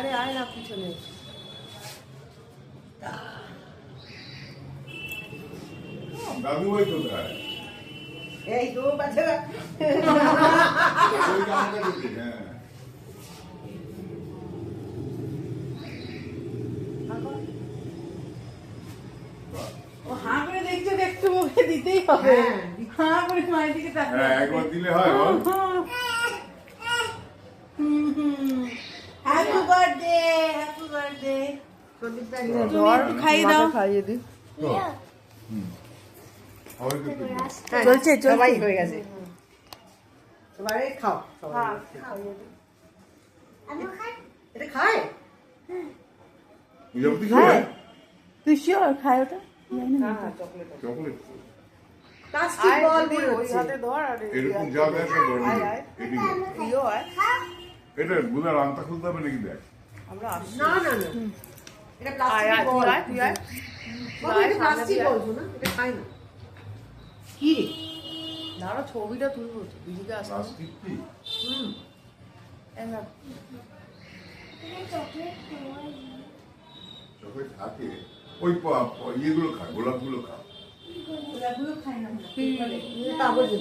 আরে আয় না পিছনে। দাদু ভাই কোথায়? এই তো বাচ্চারা ওই গানটা দিতে, হ্যাঁ। ও হাঁ করে দেখছো একটু মুখে দিতেই হবে। হাঁ করে মায়ের দিকে তাকিয়ে। হ্যাঁ, একবার দিলে হয় বল। Happy birthday, happy birthday. প্রদীপটা তুমি একটু খাইয়ে দাও। খাইয়ে দিই। সবাইকে দিবি। চলছে, চলছে। সবাই হয়ে গেছে। সবাই খাও। সবাই খাইয়ে দিই। এটা খায়? এই অবধি খাবে? তুই শিওর খায় ওটা? হ্যাঁ, চকলেট। চকলেট। প্লাস্টিক বল বেরোচ্ছে। এরকম যা দেখ না বড় এদিকে। এটা বুঝার আন্তা খুলতে হবে নাকি দেখ। না না না, এটা প্লাস্টিক বল। বাবা, এটা প্লাস্টিক বলছো না, এটা খায় না। কি রে? দাঁড়া ছবিটা তুলবো দিদিকে আসতে প্লাস্টিক কি? চকলেট থাকে। ওই ইয়েগুলো খা, গোলাপগুলো খা। ওগুলো খাই না। কাগজে